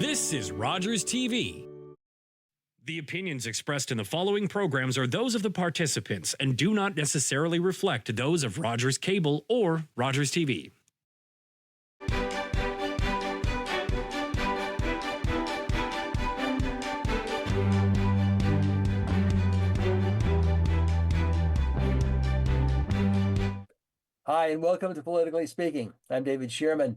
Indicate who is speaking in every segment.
Speaker 1: This is Rogers TV. The opinions expressed in the following programs are those of the participants and do not necessarily reflect those of Rogers Cable or Rogers TV.
Speaker 2: Hi, and welcome to Politically Speaking. I'm David Shearman.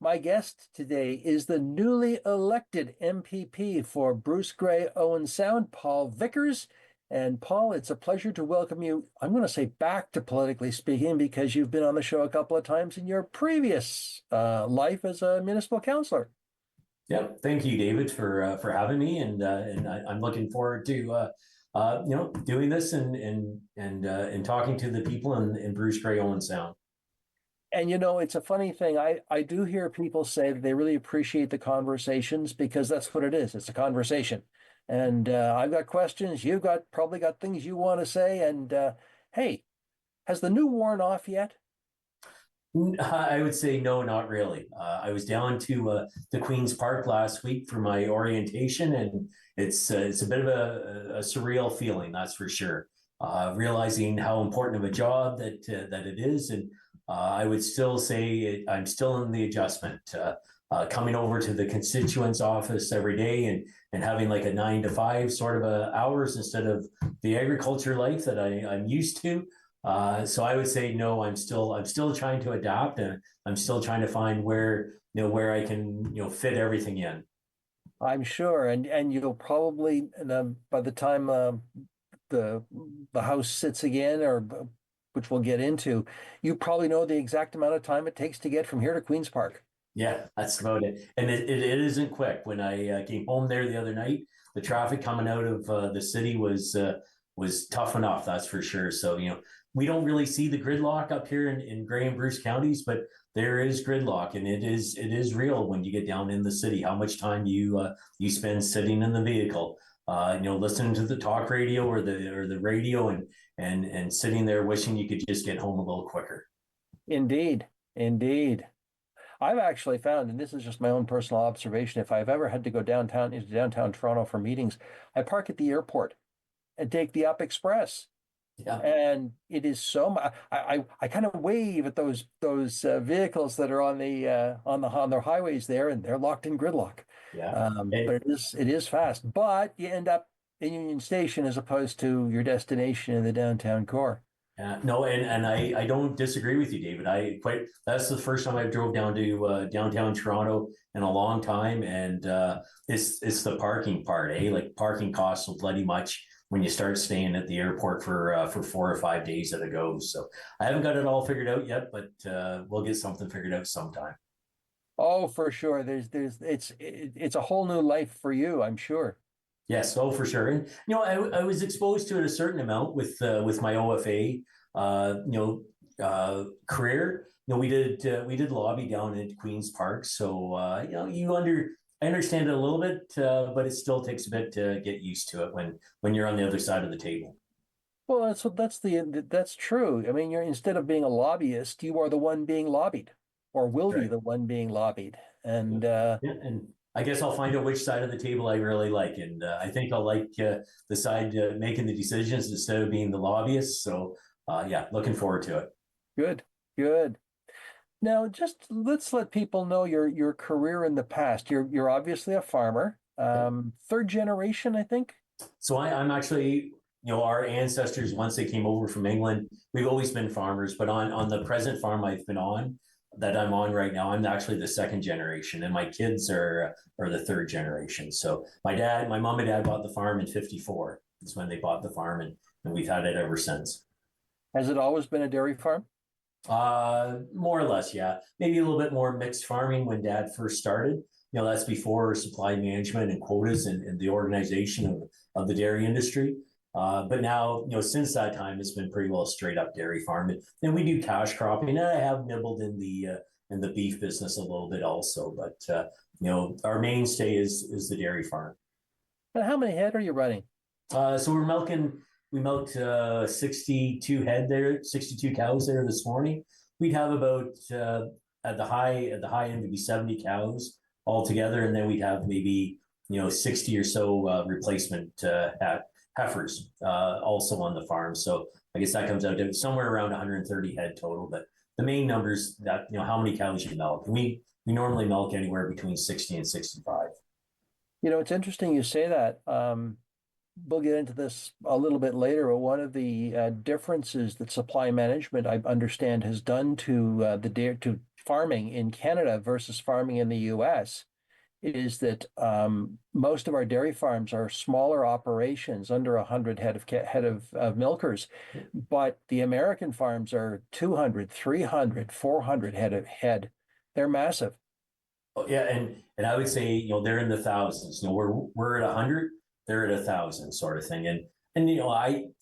Speaker 2: My guest today is the newly elected MPP for Bruce-Grey-Owen Sound, Paul Vickers. And Paul, it's a pleasure to welcome you, I'm going to say back to Politically Speaking, because you've been on the show a couple of times in your previous life as a municipal councillor.
Speaker 3: Yeah, thank you, David, for having me, and I'm looking forward to doing this and talking to the people in Bruce-Grey-Owen Sound.
Speaker 2: And it's a funny thing. I do hear people say that they really appreciate the conversations because that's what it is. It's a conversation. And I've got questions. You've probably got things you want to say. And hey, has the new worn off yet?
Speaker 3: I would say no, not really. I was down to the Queen's Park last week for my orientation, and it's a bit of a surreal feeling, that's for sure. Realizing how important of a job that it is, and I would still say I'm still in the adjustment. Coming over to the constituent's office every day and having like a 9 to 5 sort of hours instead of the agriculture life that I'm used to. So I would say no. I'm still trying to adapt, and I'm still trying to find where I can fit everything in.
Speaker 2: I'm sure, and you'll probably by the time the House sits again, or which we'll get into, you probably know the exact amount of time it takes to get from here to Queen's Park.
Speaker 3: Yeah, that's about it. And it isn't quick. When I came home there the other night, the traffic coming out of the city was tough enough, that's for sure. So, we don't really see the gridlock up here in Grey and Bruce counties, but there is gridlock, and it is real when you get down in the city, how much time you spend sitting in the vehicle, listening to the talk radio or the radio and sitting there wishing you could just get home a little quicker.
Speaker 2: Indeed. I've actually found, and this is just my own personal observation, if I've ever had to go into downtown Toronto for meetings, I park at the airport and take the Up Express.
Speaker 3: Yeah.
Speaker 2: And it is so I kind of wave at those vehicles that are on their highways there, and they're locked in gridlock.
Speaker 3: Yeah.
Speaker 2: But it is fast. But you end up in Union Station as opposed to your destination in the downtown core.
Speaker 3: No, and I don't disagree with you, David. That's the first time I drove down to downtown Toronto in a long time, and it's the parking part, eh? Like, parking costs so bloody much when you start staying at the airport for 4 or 5 days at a go. So I haven't got it all figured out yet, but we'll get something figured out sometime.
Speaker 2: Oh, for sure. It's a whole new life for you, I'm sure.
Speaker 3: Yes, oh, for sure. And I was exposed to it a certain amount with my OFA career. We did lobby down at Queen's Park, so I understand it a little bit, but it still takes a bit to get used to it when you're on the other side of the table.
Speaker 2: Well, that's true. I mean, instead of being a lobbyist, you are the one being lobbied, or will be the one being lobbied. And
Speaker 3: and I guess I'll find out which side of the table I really like, and I think I'll like the side making the decisions instead of being the lobbyist. So looking forward to it.
Speaker 2: Good. Now, just let's let people know your career in the past. You're obviously a farmer, third generation, I think.
Speaker 3: So I'm actually, our ancestors, once they came over from England, we've always been farmers. But on the present farm that I'm on right now, I'm actually the second generation, and my kids are the third generation. So my mom and dad bought the farm in '54. That's when they bought the farm, and we've had it ever since.
Speaker 2: Has it always been a dairy farm?
Speaker 3: More or less, yeah. Maybe a little bit more mixed farming when Dad first started. That's before supply management and quotas and the organization of the dairy industry. But now, since that time, it's been pretty well straight up dairy farming. And we do cash cropping, and I have nibbled in the beef business a little bit also. But our mainstay is the dairy farm.
Speaker 2: And how many head are you running?
Speaker 3: So we milked 62 head there, 62 cows there this morning. We'd have about at the high end, it'd be 70 cows all together, and then we'd have maybe 60 or so replacement heifers also on the farm. So I guess that comes out to somewhere around 130 head total. But the main numbers that how many cows you milk. We normally milk anywhere between 60 and 65.
Speaker 2: It's interesting you say that. We'll get into this a little bit later, but one of the differences that supply management, I understand, has done to to farming in Canada versus farming in the U.S. is that most of our dairy farms are smaller operations, under 100 head of milkers, but the American farms are 200, 300, 400 head. They're massive.
Speaker 3: Oh, yeah, and I would say they're in the thousands. We're at 100, they're at 1,000 sort of thing. And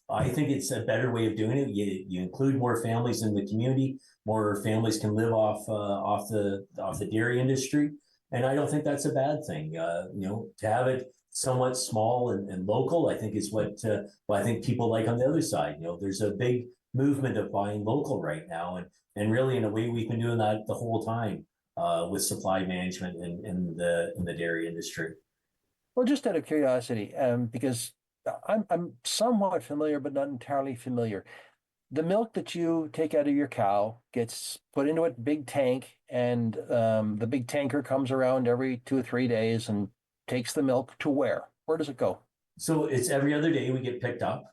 Speaker 3: I think it's a better way of doing it. You include more families in the community. More families can live off the dairy industry, and I don't think that's a bad thing. To have it somewhat small and local, I think is what I think people like on the other side. There's a big movement of buying local right now, and really in a way we've been doing that the whole time with supply management in the dairy industry.
Speaker 2: Well, just out of curiosity, because I'm somewhat familiar, but not entirely familiar. The milk that you take out of your cow gets put into a big tank, and the big tanker comes around every 2 or 3 days and takes the milk to where? Where does it go?
Speaker 3: So it's every other day we get picked up,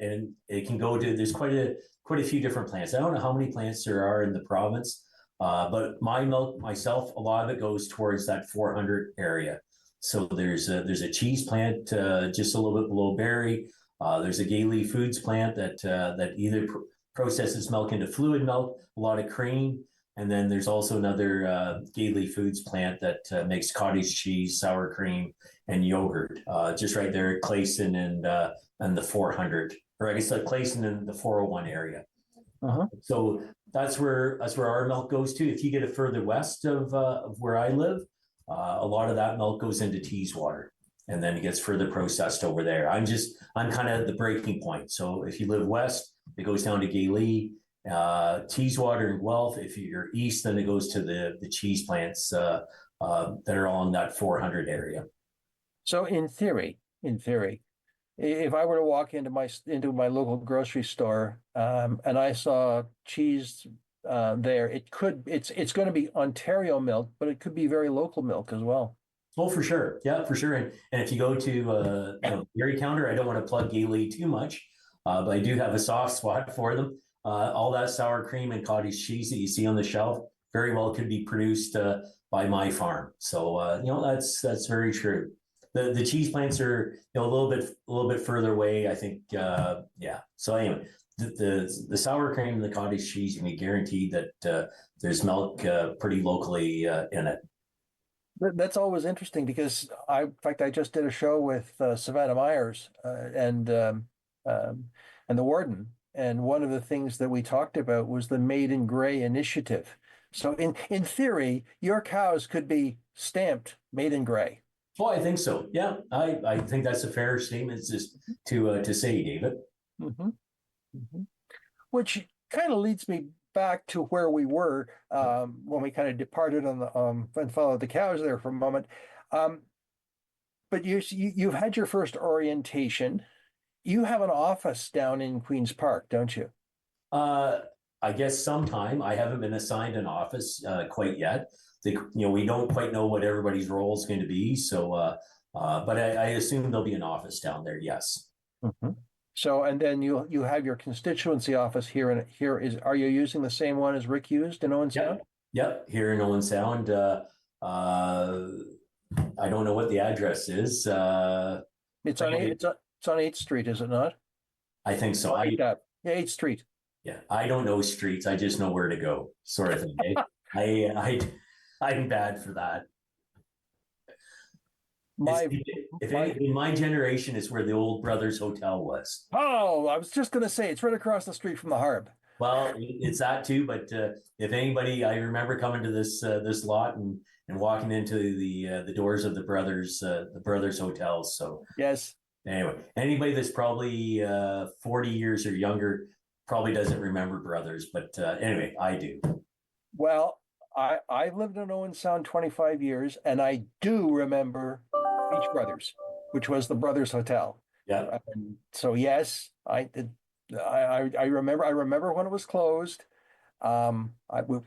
Speaker 3: and it can go to. There's quite a few different plants. I don't know how many plants there are in the province, but my milk myself, a lot of it goes towards that 400 area. So there's a cheese plant just a little bit below Barrie. There's a Gailey Foods plant that either processes milk into fluid milk, a lot of cream, and then there's also another Gailey Foods plant that makes cottage cheese, sour cream, and yogurt. Just right there at Clayson and the 400, or I guess like Clayson and the 401 area.
Speaker 2: Uh-huh.
Speaker 3: So that's where our milk goes to. If you get it further west of where I live, a lot of that milk goes into Teeswater, and then it gets further processed over there. I'm kind of the breaking point. So if you live west, it goes down to Gailey, Teeswater, and Guelph. If you're east, then it goes to the cheese plants that are on that 400 area.
Speaker 2: So in theory, if I were to walk into my local grocery store and I saw cheese there, it's going to be Ontario milk, but it could be very local milk as well.
Speaker 3: Oh, for sure. Yeah, for sure. And if you go to dairy counter, I don't want to plug Gailey too much, but I do have a soft spot for them. All that sour cream and cottage cheese that you see on the shelf very well could be produced by my farm. So that's very true. The cheese plants are a little bit further away, I think. Yeah. So anyway, the sour cream and the cottage cheese, you can be guaranteed that there's milk pretty locally in it.
Speaker 2: That's always interesting because in fact, I just did a show with Savannah Myers and the warden, and one of the things that we talked about was the Made in Gray initiative. So in theory, your cows could be stamped Made in Gray.
Speaker 3: Oh, I think so. Yeah, I think that's a fair statement just to say, David.
Speaker 2: Mm-hmm. Mm-hmm. Which kind of leads me back to where we were when we kind of departed on the and followed the cows there for a moment. But you've had your first orientation. You have an office down in Queen's Park, don't you?
Speaker 3: I guess sometime. I haven't been assigned an office quite yet. We don't quite know what everybody's role is going to be. So, but I assume there'll be an office down there. Yes.
Speaker 2: Mm-hmm. So, and then you have your constituency office here, and are you using the same one as Rick used in Owen Sound?
Speaker 3: Yep, here in Owen Sound. I don't know what the address is.
Speaker 2: It's on 8th Street, is it not?
Speaker 3: I think so.
Speaker 2: 8th Street.
Speaker 3: Yeah, I don't know streets. I just know where to go, sort of thing. I'm bad for that. In my generation, is where the old Brothers Hotel was.
Speaker 2: Oh, I was just going to say, it's right across the street from the Harb.
Speaker 3: Well, it's that too. But if anybody, I remember coming to this lot and walking into the doors of the Brothers Hotels. So
Speaker 2: yes.
Speaker 3: Anyway, anybody that's probably 40 years or younger probably doesn't remember Brothers. But anyway, I do.
Speaker 2: Well, I've lived in Owen Sound 25 years, and I do remember Beach Brothers, which was the Brothers Hotel.
Speaker 3: Yeah.
Speaker 2: And so yes, I did. I remember. I remember when it was closed. I would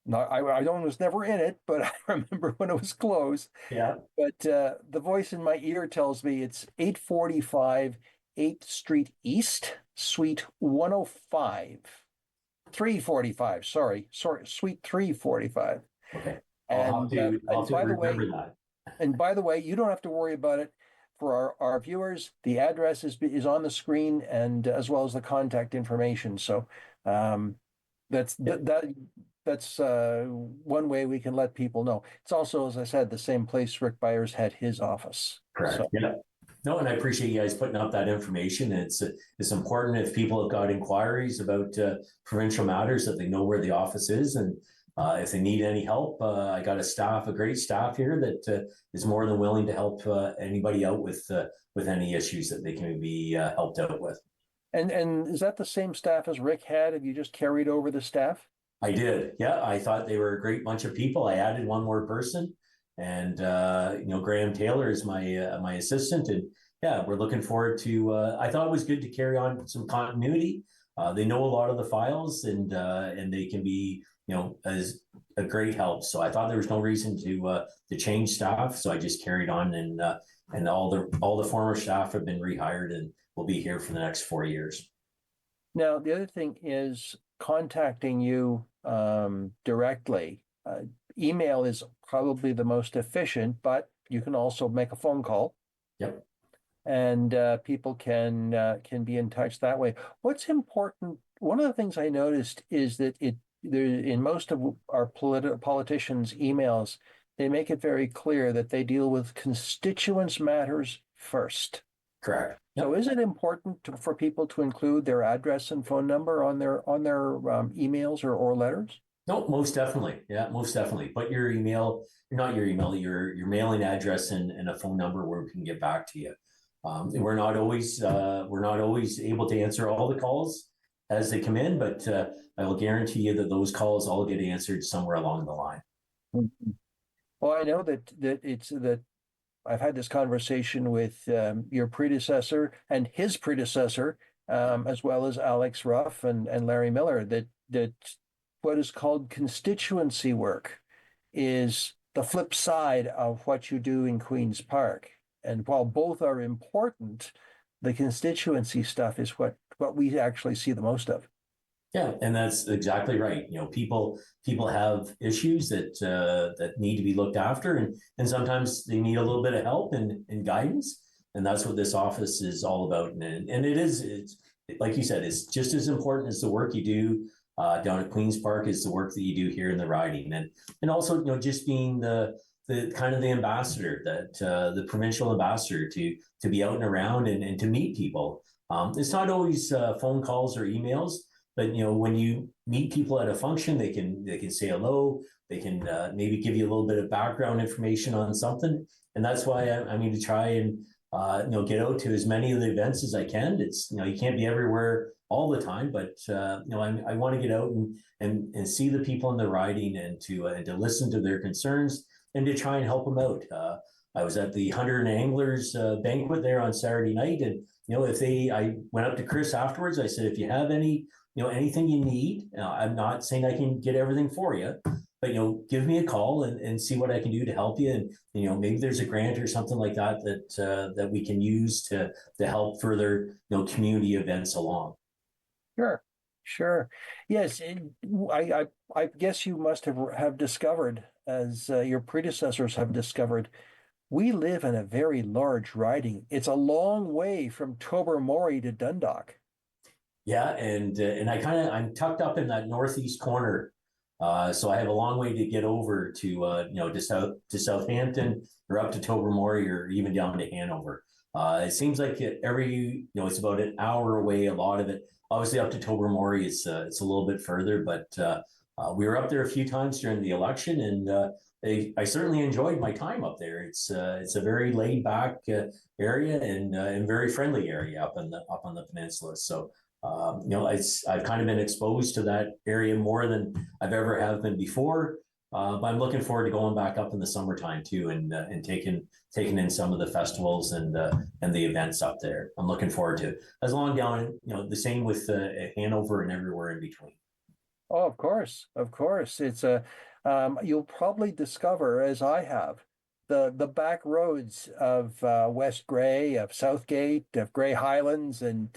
Speaker 2: not. I don't was never in it, but I remember when it was closed.
Speaker 3: Yeah.
Speaker 2: But the voice in my ear tells me it's 845 8th Street East, Suite 105. 345, sorry, Suite 345.
Speaker 3: Okay.
Speaker 2: And
Speaker 3: I'll have to
Speaker 2: by the way,
Speaker 3: remember that.
Speaker 2: and by the way, you don't have to worry about it. For our viewers, the address is on the screen, and as well as the contact information. So that's that's one way we can let people know. It's also, as I said, the same place Rick Byers had his office.
Speaker 3: Correct.
Speaker 2: So,
Speaker 3: Yeah. No, and I appreciate you guys putting up that information. It's important if people have got inquiries about provincial matters that they know where the office is, and if they need any help, I got a great staff here that is more than willing to help anybody out with any issues that they can be helped out with.
Speaker 2: and is that the same staff as Rick had? Have you just carried over the staff?
Speaker 3: I did. Yeah, I thought they were a great bunch of people. I added one more person, and Graham Taylor is my assistant, and yeah, we're looking forward to. I thought it was good to carry on some continuity. They know a lot of the files, and they can be as a great help. So I thought there was no reason to change staff, so I just carried on, and all the former staff have been rehired and will be here for the next 4 years.
Speaker 2: Now, the other thing is contacting you directly. Email is probably the most efficient, but you can also make a phone call.
Speaker 3: Yep.
Speaker 2: And people can be in touch that way. What's important? One of the things I noticed is that in most of our politicians' emails, they make it very clear that they deal with constituents' matters first.
Speaker 3: Correct. Yep.
Speaker 2: So is it important for people to include their address and phone number on their emails or letters?
Speaker 3: No, most definitely. Yeah, most definitely. Put your email, not your email, your mailing address and a phone number where we can get back to you. We're not always able to answer all the calls as they come in, but I will guarantee you that those calls all get answered somewhere along the line.
Speaker 2: Mm-hmm. Well, I know that I've had this conversation with your predecessor and his predecessor, as well as Alex Ruff and Larry Miller, that what is called constituency work is the flip side of what you do in Queen's Park. And while both are important, the constituency stuff is what we actually see the most of.
Speaker 3: Yeah, and that's exactly right. People have issues that need to be looked after, and sometimes they need a little bit of help and guidance, and that's what this office is all about. And it's like you said, it's just as important as the work you do down at Queen's Park is the work that you do here in the riding, and also just being the kind of the ambassador, that the provincial ambassador to be out and around and to meet people. It's not always phone calls or emails. But when you meet people at a function, they can say hello. They can maybe give you a little bit of background information on something, and that's why I'm going to try and get out to as many of the events as I can. It's you can't be everywhere all the time, but I want to get out and see the people in the riding and to listen to their concerns and to try and help them out. I was at the Hunter and Anglers banquet there on Saturday night, and I went up to Chris afterwards. I said, if you have anything you need, I'm not saying I can get everything for you, but give me a call and see what I can do to help you. And maybe there's a grant or something like that we can use to help further community events along.
Speaker 2: Sure. Yes, I guess you must have discovered, as your predecessors have discovered, we live in a very large riding. It's a long way from Tobermory to Dundalk.
Speaker 3: Yeah, and I'm tucked up in that northeast corner, so I have a long way to get over to Southampton or up to Tobermory or even down to Hanover. It seems like it's about an hour away. A lot of it, obviously, up to Tobermory, it's a little bit further, but we were up there a few times during the election, and I certainly enjoyed my time up there. It's a very laid back area and very friendly area up on the peninsula. So. I've kind of been exposed to that area more than I've ever have been before. But I'm looking forward to going back up in the summertime too, and taking in some of the festivals and the events up there. I'm looking forward to it. As long down, the same with Hanover and everywhere in between.
Speaker 2: Oh, of course, of course. It's a you'll probably discover, as I have, the back roads of West Grey, of Southgate, of Grey Highlands, and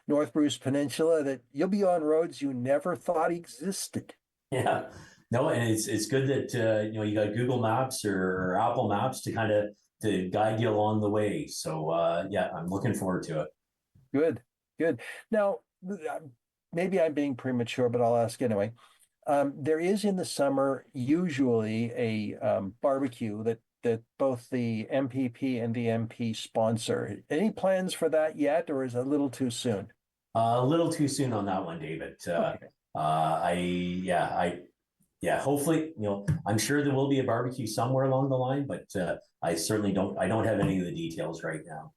Speaker 2: North Bruce Peninsula. That you'll be on roads you never thought existed.
Speaker 3: Yeah, no, and it's good that you got Google Maps or Apple Maps to kind of to guide you along the way. So yeah, I'm looking forward to it.
Speaker 2: Good, good. Now, maybe I'm being premature, but I'll ask anyway. There is in the summer usually a barbecue that both the MPP and the MP sponsor. Any plans for that yet, or is it a little too soon?
Speaker 3: A little too soon on that one, David.
Speaker 2: Okay.
Speaker 3: Hopefully, I'm sure there will be a barbecue somewhere along the line, but I certainly I don't have any of the details right now.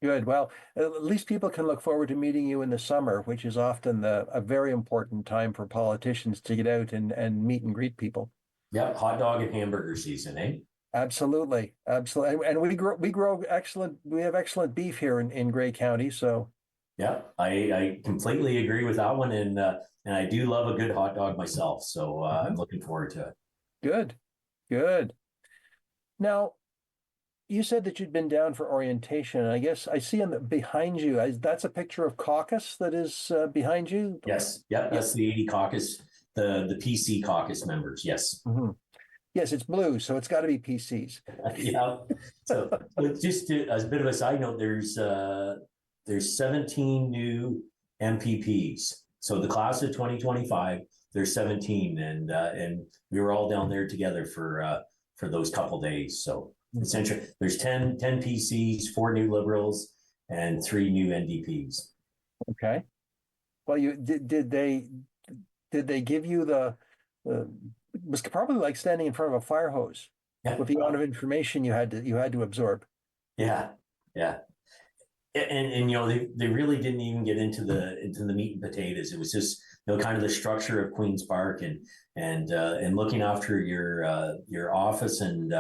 Speaker 2: Good. Well, at least people can look forward to meeting you in the summer, which is often a very important time for politicians to get out and meet and greet people.
Speaker 3: Yeah, hot dog and hamburger season, eh?
Speaker 2: Absolutely, absolutely. And we grow excellent. We have excellent beef here in Grey County. So
Speaker 3: Yeah, I completely agree with that one, and I do love a good hot dog myself. So I'm looking forward to it.
Speaker 2: good, good. Now, you said that you'd been down for orientation. I guess I see behind you. That's a picture of caucus that is behind you.
Speaker 3: Yes, yeah, that's the 80 caucus, the PC caucus members. Yes.
Speaker 2: Mm-hmm. Yes, it's blue, so it's got to be PCs.
Speaker 3: Yeah. So just as a bit of a side note, there's 17 new MPPs. So the class of 2025, there's 17, and we were all down there together for those couple days. So essentially, there's 10 PCs, 4 new Liberals, and 3 new NDPs.
Speaker 2: Okay. Well, did they give you it was probably like standing in front of a fire hose with the amount of information you had to absorb.
Speaker 3: Yeah, yeah. And they really didn't even get into the meat and potatoes. It was just kind of the structure of Queen's Park and looking after your office and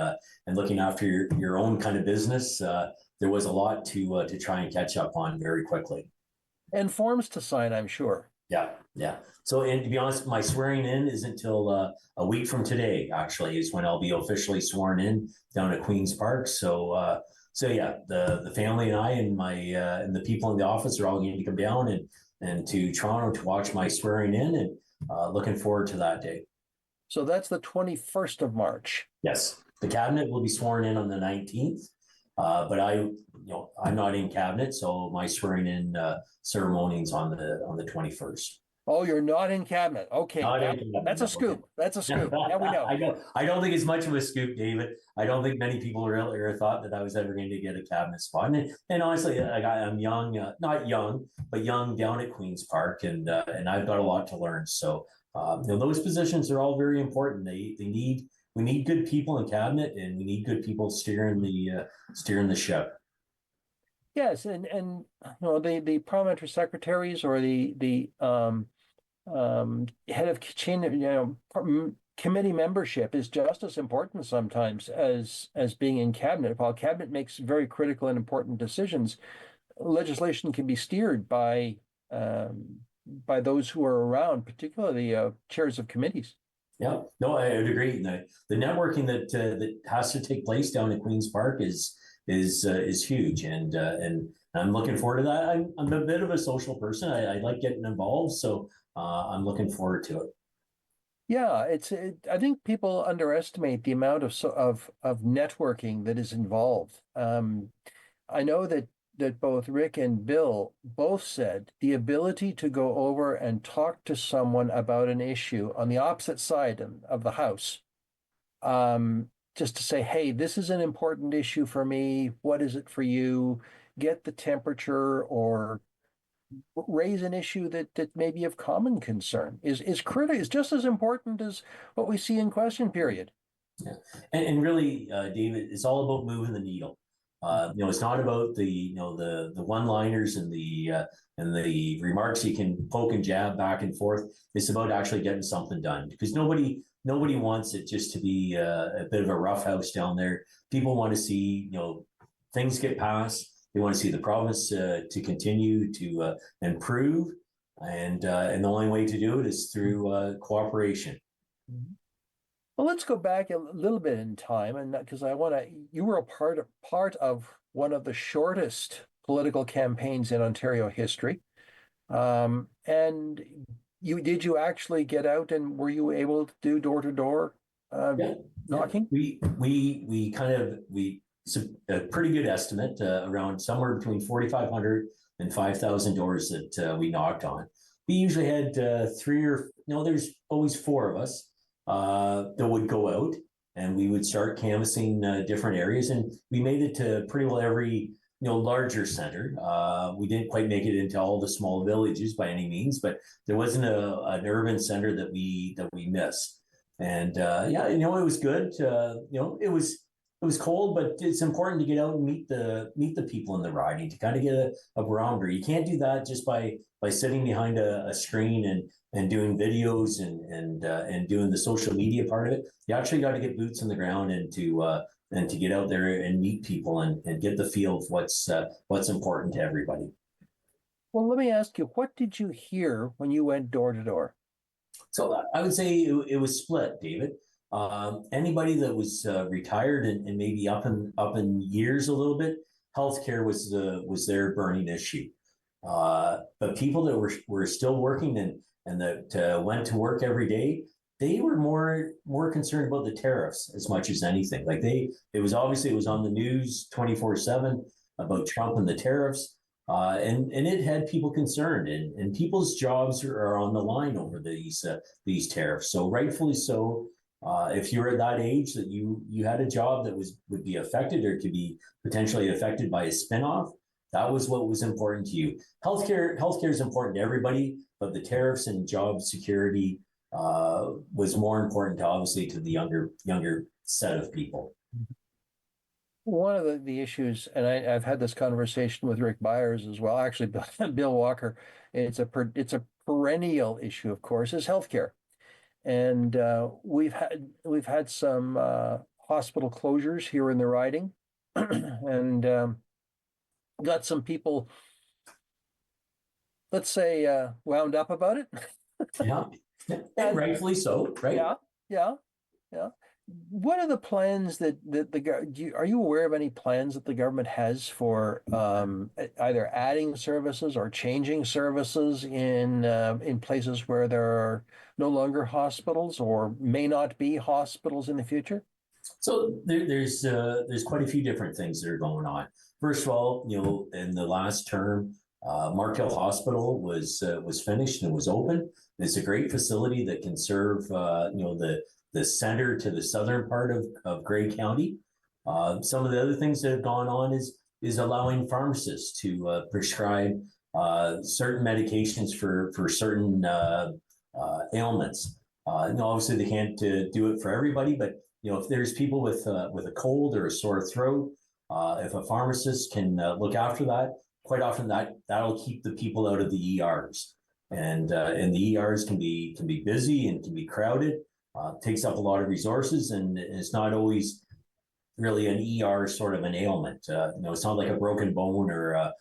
Speaker 3: looking after your own kind of business. There was a lot to try and catch up on very quickly.
Speaker 2: And forms to sign, I'm sure.
Speaker 3: Yeah, yeah. So, and to be honest, my swearing in isn't until a week from today. Actually, is when I'll be officially sworn in down at Queen's Park. So. So yeah, the family and I and my and the people in the office are all going to come down and to Toronto to watch my swearing in, and looking forward to that day.
Speaker 2: So that's the 21st of March.
Speaker 3: Yes, the cabinet will be sworn in on the 19th, but I'm not in cabinet, so my swearing in ceremony is on the 21st.
Speaker 2: Oh, you're not in cabinet. Okay, that's a scoop. That's a scoop. Now we know.
Speaker 3: I don't think it's much of a scoop, David. I don't think many people really thought that I was ever going to get a cabinet spot. And honestly, I'm young, not young, but young down at Queen's Park, and I've got a lot to learn. So those positions are all very important. We need good people in cabinet, and we need good people steering the ship.
Speaker 2: Yes, and the parliamentary secretaries or the head of chain, committee membership is just as important sometimes as being in cabinet. While cabinet makes very critical and important decisions, legislation can be steered by those who are around, particularly chairs of committees.
Speaker 3: Yeah, no, I would agree. The networking that has to take place down at Queen's Park is huge, and I'm looking forward to that. I'm a bit of a social person. I like getting involved, so I'm looking forward to it.
Speaker 2: Yeah, I think people underestimate the amount of networking that is involved. I know that both Rick and Bill both said the ability to go over and talk to someone about an issue on the opposite side of the house, just to say, hey, this is an important issue for me. What is it for you? Get the temperature or raise an issue that may be of common concern is critical, is just as important as what we see in question period.
Speaker 3: Yeah, and really, David, it's all about moving the needle. It's not about the one-liners and the remarks you can poke and jab back and forth. It's about actually getting something done, because nobody nobody wants it just to be a bit of a rough house down there. People want to see, things get passed. They want to see the province to continue to improve, and the only way to do it is through cooperation.
Speaker 2: Well, let's go back a little bit in time, and because you were a part of one of the shortest political campaigns in Ontario history, and did you actually get out, and were you able to do door to door knocking?
Speaker 3: It's a pretty good estimate, around somewhere between 4,500 and 5,000 doors that we knocked on. We usually had there's always four of us that would go out, and we would start canvassing different areas, and we made it to pretty well every larger center. We didn't quite make it into all the small villages by any means, but there wasn't an urban center that we missed. And it was good. It was cold, but it's important to get out and meet the people in the riding to kind of get a barometer. You can't do that just by sitting behind a screen and doing videos and doing the social media part of it. You actually got to get boots on the ground and to get out there and meet people and get the feel of what's important to everybody.
Speaker 2: Well, let me ask you, what did you hear when you went door to door?
Speaker 3: So I would say it was split, David. Anybody that was retired and maybe up in years a little bit, healthcare was their burning issue. But people that were still working and that went to work every day, they were more concerned about the tariffs as much as anything. Like it was on the news 24/7 about Trump and the tariffs, and it had people concerned, and people's jobs are on the line over these tariffs. So rightfully so. If you're at that age that you had a job that would be affected or could be potentially affected by a spinoff, that was what was important to you. Healthcare is important to everybody, but the tariffs and job security was more important, obviously, to the younger set of people.
Speaker 2: One of the issues, and I've had this conversation with Rick Byers as well, actually, Bill Walker. It's a perennial issue, of course, is healthcare. And we've had some hospital closures here in the riding, and got some people, let's say, wound up about it.
Speaker 3: Yeah, and rightfully so, right?
Speaker 2: Yeah. What are the plans that are you aware of any plans that the government has for either adding services or changing services in places where there are no longer hospitals or may not be hospitals in the future?
Speaker 3: So there's quite a few different things that are going on. First of all, in the last term, Markhill Hospital was finished and was open. It's a great facility that can serve the center to the southern part of Grey County. Some of the other things that have gone on is allowing pharmacists to prescribe certain medications for certain ailments. Obviously they can't do it for everybody, but if there's people with a cold or a sore throat, if a pharmacist can look after that, quite often that'll keep the people out of the ERs, and the ERs can be busy and can be crowded. Takes up a lot of resources, and it's not always really an ER sort of an ailment. It's not like a broken bone or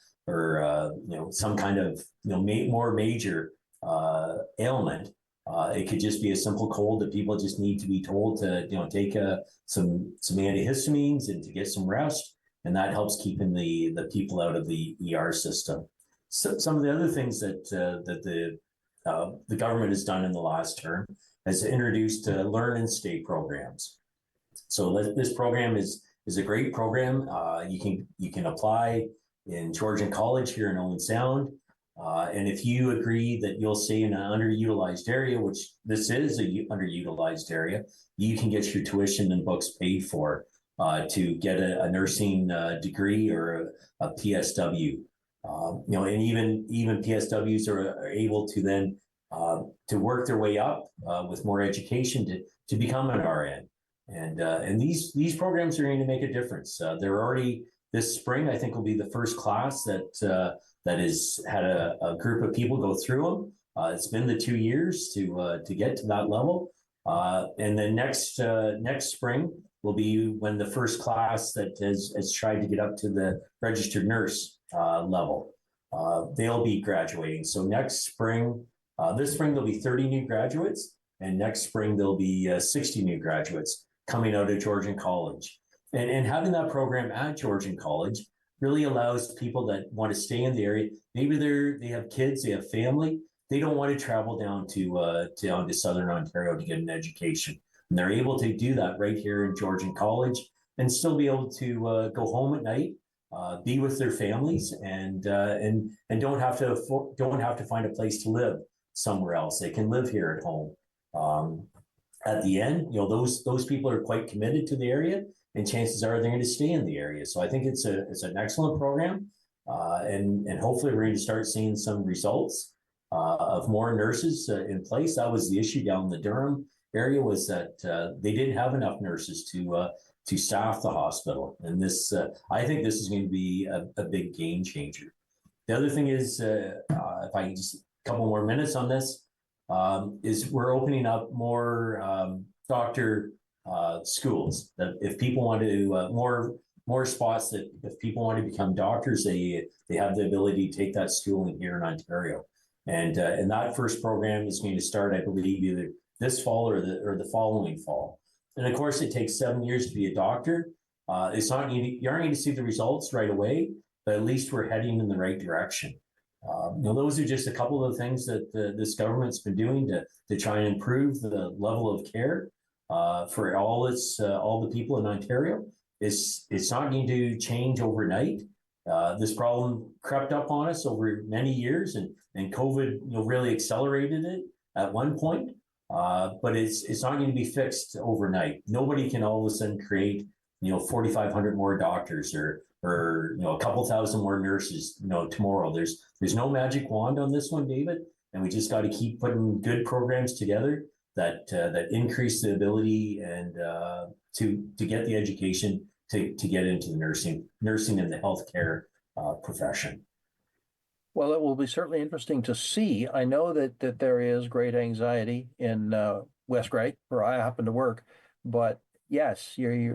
Speaker 3: some kind of more major ailment. It could just be a simple cold that people just need to be told to take some antihistamines and to get some rest, and that helps keeping the people out of the ER system. So some of the other things that the government has done in the last term has introduced learn and stay programs. So this program is a great program. You can apply in Georgian College here in Owen Sound. And if you agree that you'll stay in an underutilized area, which this is a underutilized area, you can get your tuition and books paid for to get a nursing degree or a PSW. And even PSWs are able to then to work their way up with more education to become an RN. And these programs are going to make a difference. They're already this spring, I think, will be the first class that has had a group of people go through them. It's been the 2 years to get to that level. And then next spring will be when the first class that has tried to get up to the registered nurse level, they'll be graduating. So next spring, this spring there'll be 30 new graduates, and next spring there'll be 60 new graduates coming out of Georgian College. And having that program at Georgian College really allows people that want to stay in the area. Maybe they have kids, they have family. They don't want to travel down to Southern Ontario to get an education. And they're able to do that right here in Georgian College and still be able to go home at night, be with their families, and don't have to find a place to live somewhere else. They can live here at home. At the end, those people are quite committed to the area, and chances are they're going to stay in the area. So I think it's an excellent program, and hopefully we're going to start seeing some results of more nurses in place. That was the issue down in the Durham area, was that they didn't have enough nurses to staff the hospital. And this, I think this is going to be a big game changer. The other thing is, if I can just a couple more minutes on this, is we're opening up more doctor schools. That if people want to more spots, that if people want to become doctors, they have the ability to take that schooling here in Ontario. And that first program is going to start, I believe, either this fall or the following fall. And of course, it takes 7 years to be a doctor. It's not you aren't going to see the results right away, but at least we're heading in the right direction. Those are just a couple of the things that this government's been doing to try and improve the level of care for all the people in Ontario. It's not going to change overnight. This problem crept up on us over many years, and COVID really accelerated it at one point. But it's not going to be fixed overnight. Nobody can all of a sudden create 4,500 more doctors or a couple thousand more nurses tomorrow. There's no magic wand on this one, David, and we just got to keep putting good programs together that increase the ability and to get the education to get into the nursing and the healthcare profession.
Speaker 2: Well, it will be certainly interesting to see. I know that there is great anxiety in West Grey, where I happen to work, but yes, it's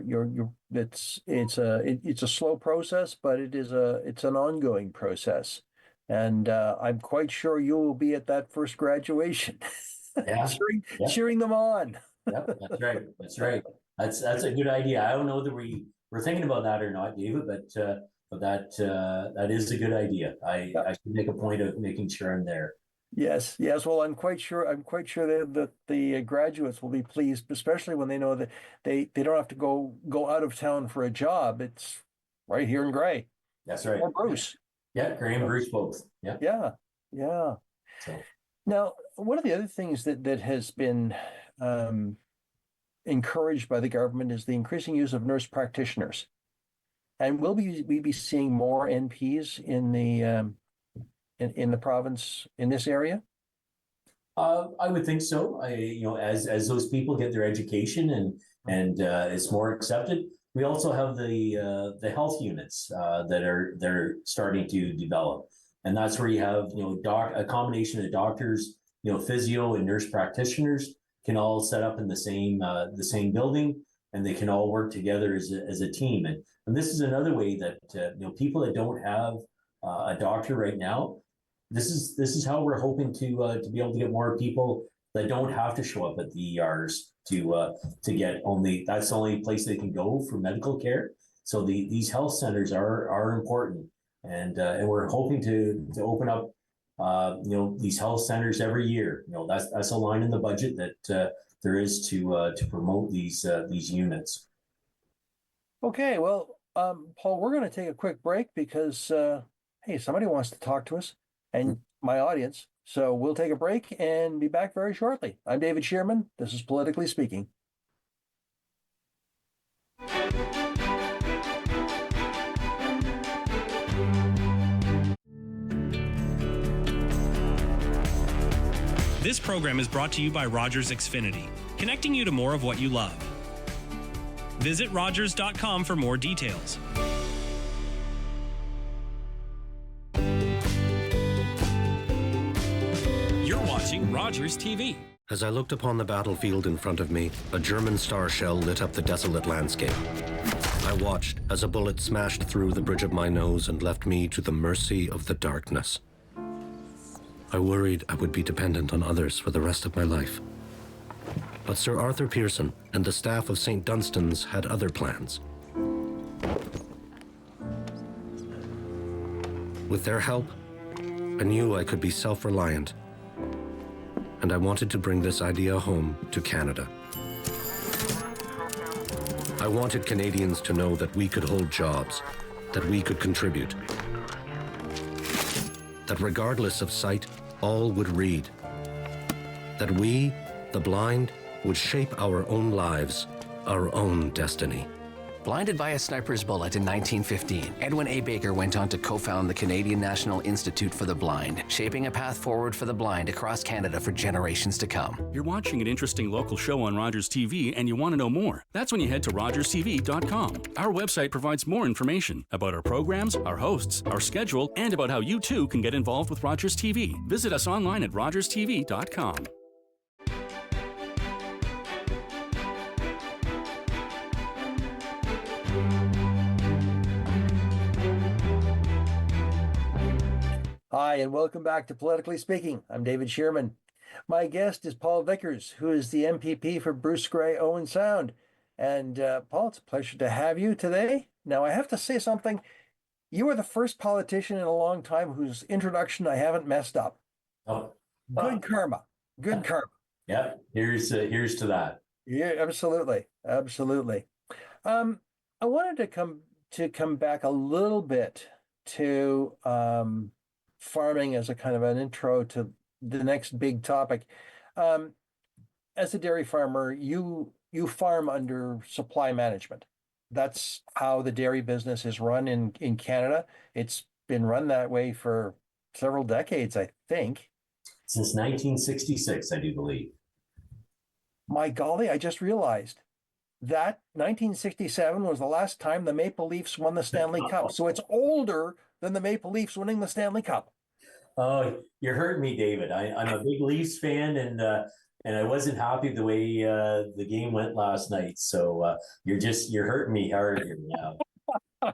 Speaker 2: a slow process, but it's an ongoing process, and I'm quite sure you will be at that first graduation,
Speaker 3: Yeah.
Speaker 2: cheering them on.
Speaker 3: Yeah, that's right. That's a good idea. I don't know that we're thinking about that or not, David, but that is a good idea. I should make a point of making sure I'm there.
Speaker 2: Yes. Well, I'm quite sure that the graduates will be pleased, especially when they know that they don't have to go out of town for a job. It's right here in Grey.
Speaker 3: That's right.
Speaker 2: Or Bruce.
Speaker 3: Yeah, Grey and Bruce both. Yeah.
Speaker 2: Yeah.
Speaker 3: So
Speaker 2: Now, one of the other things that has been encouraged by the government is the increasing use of nurse practitioners. And will we be seeing more NPs in the province in this area?
Speaker 3: I would think so. As those people get their education and it's more accepted. We also have the health units that are starting to develop, and that's where you have a combination of doctors, physio and nurse practitioners can all set up in the same building, and they can all work together as a team. And this is another way that people that don't have a doctor right now, this is how we're hoping to be able to get more people that don't have to show up at the ERs to get that's the only place they can go for medical care. So these health centers are important, and we're hoping to open up these health centers every year. That's a line in the budget that there is to promote these units.
Speaker 2: Okay, well, Paul, we're going to take a quick break because hey, somebody wants to talk to us, and my audience. So we'll take a break and be back very shortly. I'm David Shearman. This is Politically Speaking.
Speaker 1: This program is brought to you by Rogers Xfinity, connecting you to more of what you love. Visit Rogers.com for more details. You're watching Rogers TV.
Speaker 4: As I looked upon the battlefield in front of me, a German star shell lit up the desolate landscape. I watched as a bullet smashed through the bridge of my nose and left me to the mercy of the darkness. I worried I would be dependent on others for the rest of my life. But Sir Arthur Pearson and the staff of St. Dunstan's had other plans. With their help, I knew I could be self-reliant, and I wanted to bring this idea home to Canada. I wanted Canadians to know that we could hold jobs, that we could contribute, that regardless of sight, all would read, that we, the blind, would shape our own lives, our own destiny.
Speaker 5: Blinded by a sniper's bullet in 1915, Edwin A. Baker went on to co-found the Canadian National Institute for the Blind, shaping a path forward for the blind across Canada for generations to come.
Speaker 6: You're watching an interesting local show on Rogers TV and you want to know more. That's when you head to rogerstv.com. Our website provides more information about our programs, our hosts, our schedule, and about how you too can get involved with Rogers TV. Visit us online at rogerstv.com.
Speaker 2: Hi, and welcome back to Politically Speaking. I'm David Shearman. My guest is Paul Vickers, who is the MPP for Bruce-Grey-Owen Sound. And Paul, it's a pleasure to have you today. Now, I have to say something. You are the first politician in a long time whose introduction I haven't messed up.
Speaker 3: Oh,
Speaker 2: Good karma. Good karma.
Speaker 3: yeah. Here's to that.
Speaker 2: Yeah, absolutely. Absolutely. I wanted to come back a little bit to farming as a kind of an intro to the next big topic. As a dairy farmer, you farm under supply management. That's how the dairy business is run in Canada. It's been run that way for several decades, I think.
Speaker 3: Since 1966, I do believe.
Speaker 2: My golly, I just realized that 1967 was the last time the Maple Leafs won the Stanley Cup. So it's older than the Maple Leafs winning the Stanley Cup.
Speaker 3: Oh, you're hurting me, David. I'm a big Leafs fan, and I wasn't happy the way the game went last night. So you're hurting me hard here now.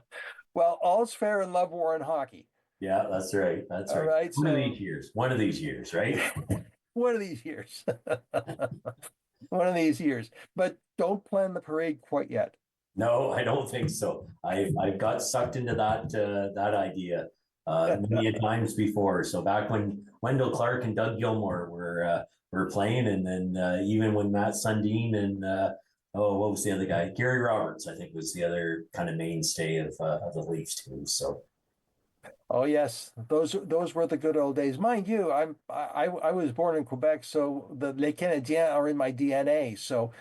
Speaker 2: Well, all's fair in love, war, and hockey.
Speaker 3: Yeah, that's right. That's
Speaker 2: All
Speaker 3: right.
Speaker 2: right,
Speaker 3: One of
Speaker 2: so-
Speaker 3: these years. One of these years, right?
Speaker 2: One of these years. One of these years. But don't plan the parade quite yet.
Speaker 3: No, I don't think so. I've got sucked into that idea many a times before. So back when Wendell Clark and Doug Gilmour were playing, and then even when Matt Sundin and what was the other guy? Gary Roberts, I think, was the other kind of mainstay of the Leafs team. So.
Speaker 2: Oh yes, those were the good old days. Mind you, I was born in Quebec, so the Les Canadiens are in my DNA. So,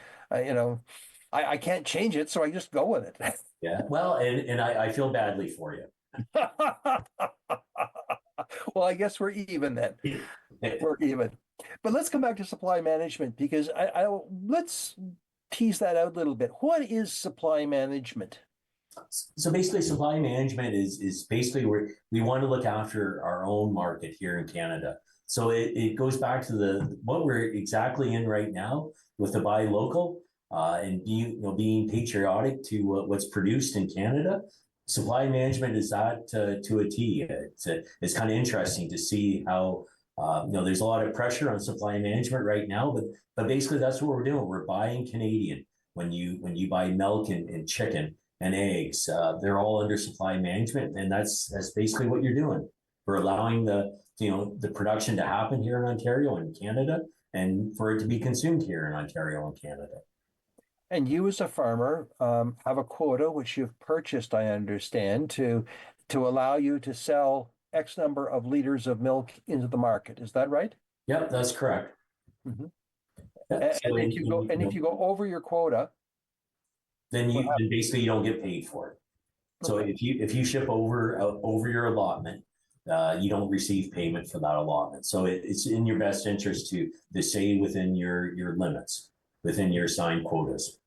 Speaker 2: I can't change it, so I just go with it.
Speaker 3: Yeah, well, and I feel badly for you.
Speaker 2: Well, I guess we're even then. We're even. But let's come back to supply management, because let's tease that out a little bit. What is supply management?
Speaker 3: So basically, supply management is basically where we want to look after our own market here in Canada. So it goes back to what we're exactly in right now with the buy local and being patriotic to what's produced in Canada. Supply management is that to a T. It's kind of interesting to see how there's a lot of pressure on supply management right now, but basically that's what we're doing. We're buying Canadian. When you buy milk and chicken and eggs, they're all under supply management, and that's basically what you're doing. We're allowing the production to happen here in Ontario and Canada, and for it to be consumed here in Ontario and Canada.
Speaker 2: And you, as a farmer, have a quota which you've purchased, I understand, to allow you to sell X number of liters of milk into the market. Is that right?
Speaker 3: Yep, that's correct.
Speaker 2: Mm-hmm.
Speaker 3: Yeah,
Speaker 2: And if you go over your quota,
Speaker 3: then basically you don't get paid for it. So if you ship over your allotment, you don't receive payment for that allotment. So it's in your best interest to stay within your limits, within your assigned quotas.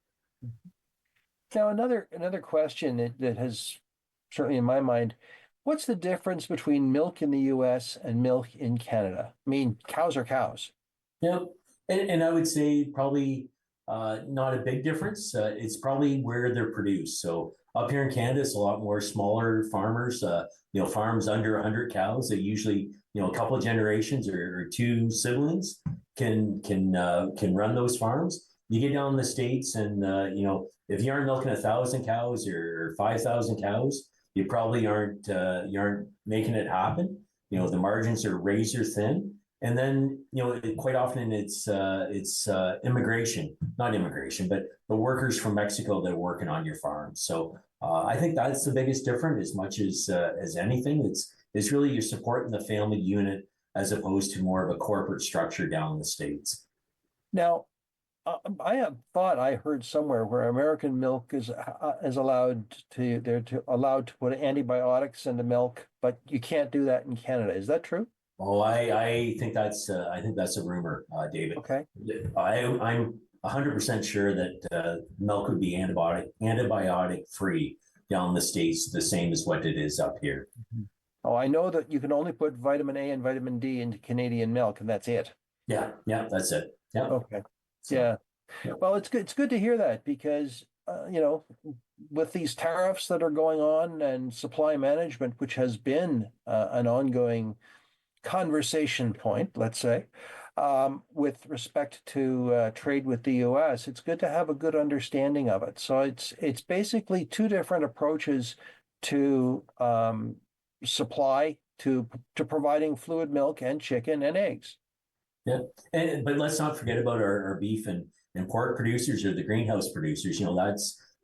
Speaker 2: Now, another question that has certainly in my mind, what's the difference between milk in the US and milk in Canada? I mean, cows are cows.
Speaker 3: Yeah. And I would say probably not a big difference. It's probably where they're produced. So up here in Canada, it's a lot more smaller farmers, farms under 100 cows. They usually, a couple of generations or two siblings can run those farms. You get down in the States and, if you aren't milking 1,000 cows or 5,000 cows, you probably aren't making it happen. The margins are razor thin. And then, quite often it's immigration, not immigration, but the workers from Mexico that are working on your farm. So I think that's the biggest difference, as much as anything. It's really you're supporting the family unit as opposed to more of a corporate structure down in the States.
Speaker 2: Now, I have thought I heard somewhere where American milk is allowed allowed to put antibiotics into milk, but you can't do that in Canada. Is that true?
Speaker 3: Oh, I think that's a rumor, David.
Speaker 2: Okay.
Speaker 3: I'm 100% sure that milk would be antibiotic free down in the States, the same as what it is up here.
Speaker 2: Oh, I know that you can only put vitamin A and vitamin D into Canadian milk, and that's it.
Speaker 3: Yeah, that's it. Yeah.
Speaker 2: Okay.
Speaker 3: So,
Speaker 2: Yeah.
Speaker 3: yeah.
Speaker 2: Well, it's good. It's good to hear that because with these tariffs that are going on and supply management, which has been an ongoing conversation point, let's say, with respect to trade with the U.S., it's good to have a good understanding of it. So it's basically two different approaches to supply to providing fluid milk and chicken and eggs.
Speaker 3: Yeah, but let's not forget about our beef and pork producers or the greenhouse producers.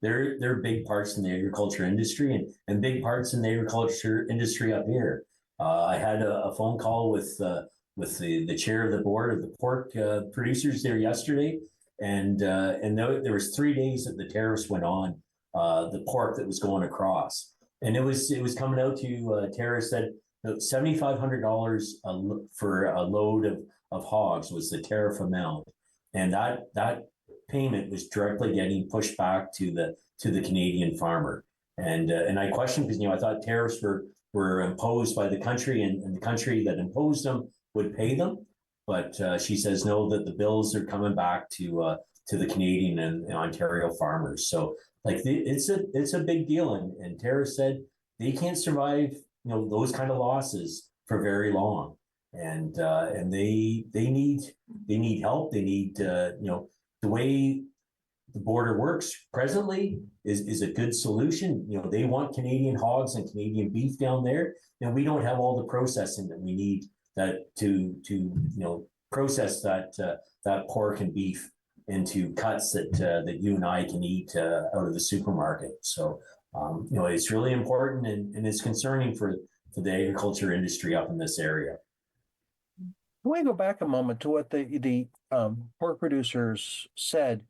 Speaker 3: They're big parts in the agriculture industry and big parts in the agriculture industry up here. I had a phone call with the chair of the board of the pork producers there yesterday, and there was 3 days that the tariffs went on the pork that was going across, and it was coming out to tariffs that $7,500 for a load of hogs was the tariff amount, and that payment was directly getting pushed back to the Canadian farmer, and I questioned because I thought tariffs were imposed by the country, and the country that imposed them would pay them. But she says no, that the bills are coming back to the Canadian and Ontario farmers. So it's a big deal. And Tara said they can't survive those kind of losses for very long. And they need help. They need the way the border works presently is a good solution. They want Canadian hogs and Canadian beef down there, and we don't have all the processing that we need that to process that pork and beef into cuts that you and I can eat out of the supermarket. So it's really important and it's concerning for the agriculture industry up in this area.
Speaker 2: Can we go back a moment to what the pork producers said,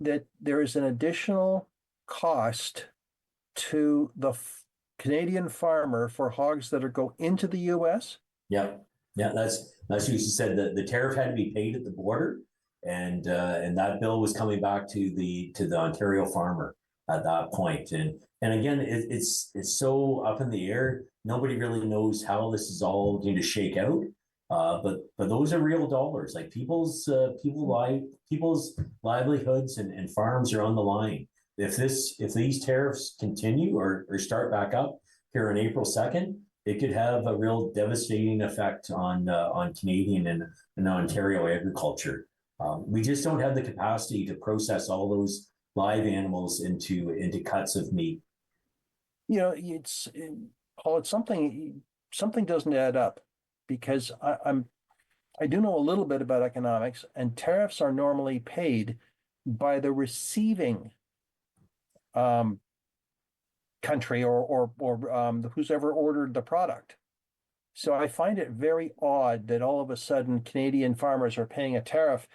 Speaker 2: that there is an additional cost to the Canadian farmer for hogs that go into the U.S.? Yeah,
Speaker 3: that's what she said. The tariff had to be paid at the border, and that bill was coming back to the Ontario farmer at that point. And again, it's so up in the air. Nobody really knows how this is all going to shake out. But those are real dollars. Like people's livelihoods and farms are on the line. If these tariffs continue or start back up here on April 2nd, it could have a real devastating effect on Canadian and Ontario agriculture. We just don't have the capacity to process all those live animals into cuts of meat.
Speaker 2: It's Paul. It's something doesn't add up, because I do know a little bit about economics, and tariffs are normally paid by the receiving country or who's ever ordered the product. So I find it very odd that all of a sudden Canadian farmers are paying a tariff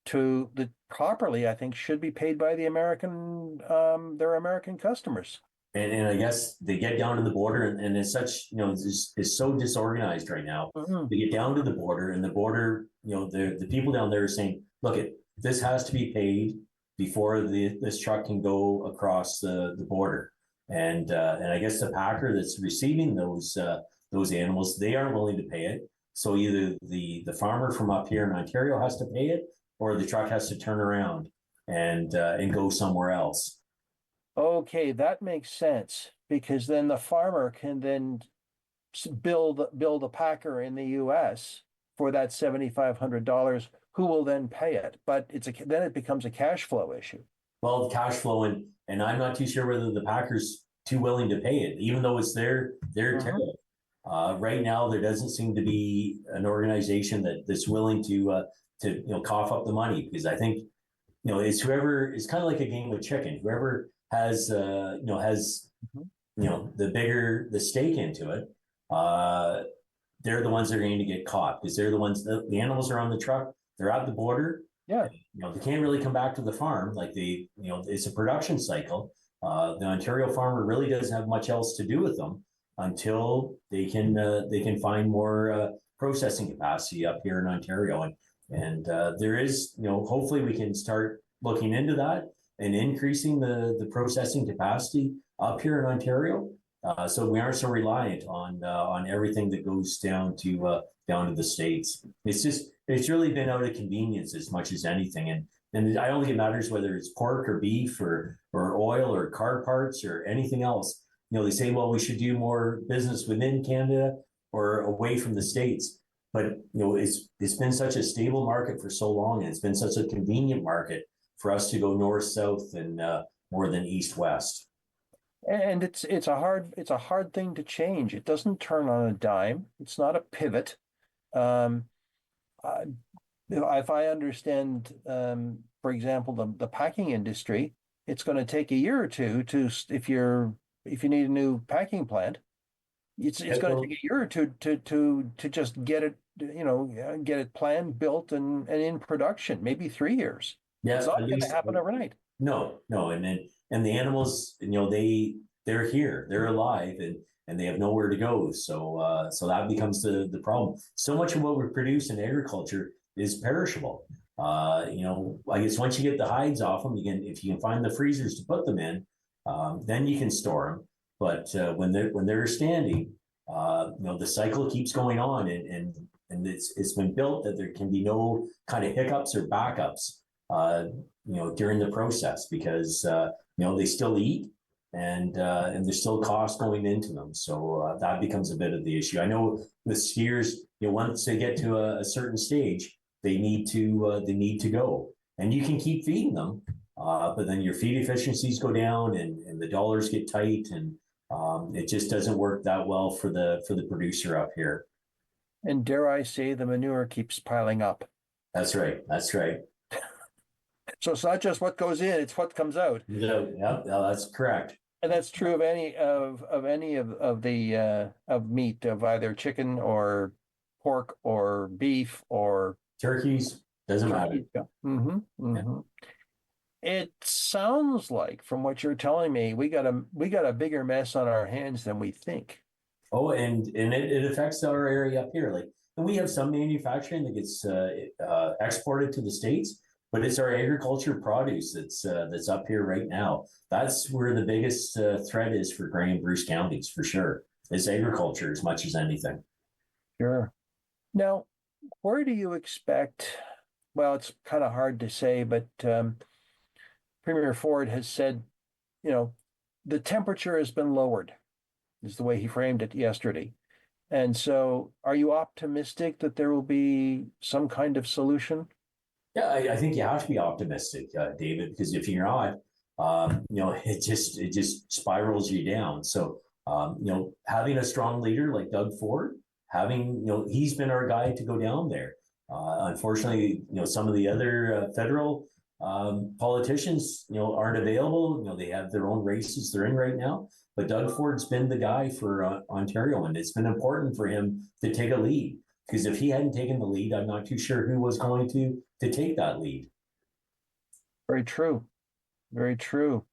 Speaker 2: to the properly, I think, should be paid by the their American customers.
Speaker 3: And I guess they get down to the border, and it's such, it's so disorganized right now. Mm-hmm. They get down to the border, and the border, the people down there are saying, look, this has to be paid before this truck can go across the border. And I guess the packer that's receiving those animals, they aren't willing to pay it. So either the farmer from up here in Ontario has to pay it, or the truck has to turn around and go somewhere else.
Speaker 2: Okay, that makes sense because then the farmer can then build a packer in the U.S. for that $7,500, who will then pay it. But then it becomes a cash flow issue.
Speaker 3: Well, cash flow, and I'm not too sure whether the Packers too willing to pay it, even though it's their tariff. Right now, there doesn't seem to be an organization that's willing to cough up the money, because I think it's whoever is kind of like a game of chicken. Whoever has the bigger the stake into it, they're the ones that are going to get caught, because they're the ones the animals are on the truck. They're at the border.
Speaker 2: Yeah.
Speaker 3: They can't really come back to the farm. Like it's a production cycle. The Ontario farmer really doesn't have much else to do with them until they can find more processing capacity up here in Ontario. And there is, hopefully we can start looking into that and increasing the processing capacity up here in Ontario, so we aren't so reliant on everything that goes down to the States. It's really been out of convenience as much as anything. And I don't think it matters whether it's pork or beef or oil or car parts or anything else. They say, well, we should do more business within Canada or away from the States. But it's been such a stable market for so long, and it's been such a convenient market for us to go north, south, and more than east, west.
Speaker 2: And it's a hard thing to change. It doesn't turn on a dime. It's not a pivot. If I understand, for example, the packing industry, it's going to take a year or two if you need a new packing plant. It's going to take a year or two to just get it, get it planned, built, and in production. Maybe 3 years.
Speaker 3: Yeah,
Speaker 2: it's not going to happen overnight.
Speaker 3: No, and the animals, they're here, they're alive, and they have nowhere to go. So that becomes the problem. So much of what we produce in agriculture is perishable. I guess once you get the hides off them, if you can find the freezers to put them in, then you can store them. But when they're standing, the cycle keeps going on, and it's been built that there can be no kind of hiccups or backups, during the process, because they still eat, and there's still costs going into them. So that becomes a bit of the issue. I know with steers, once they get to a certain stage, they need to go, and you can keep feeding them, but then your feed efficiencies go down, and the dollars get tight, and it just doesn't work that well for the producer up here.
Speaker 2: And dare I say, the manure keeps piling up.
Speaker 3: That's right.
Speaker 2: So it's not just what goes in; it's what comes out.
Speaker 3: Yeah, that's correct.
Speaker 2: And that's true of any of meat, of either chicken or pork or beef or
Speaker 3: turkeys. Doesn't matter.
Speaker 2: Yeah. It sounds like, from what you're telling me, we got a bigger mess on our hands than we think.
Speaker 3: Oh, and it affects our area up here. And we have some manufacturing that gets exported to the States, but it's our agriculture produce that's up here right now. That's where the biggest threat is for Grey and Bruce counties, for sure. It's agriculture as much as anything.
Speaker 2: Sure. Now, where do you expect? Well, it's kind of hard to say, but Premier Ford has said, the temperature has been lowered, is the way he framed it yesterday. And so are you optimistic that there will be some kind of solution?
Speaker 3: Yeah, I think you have to be optimistic, David, because if you're not, it just spirals you down. So, having a strong leader like Doug Ford, he's been our guy to go down there. Unfortunately, some of the other federal politicians, aren't available. They have their own races they're in right now. But Doug Ford's been the guy for Ontario, and it's been important for him to take a lead. Because if he hadn't taken the lead, I'm not too sure who was going to take that lead.
Speaker 2: Very true. Very true.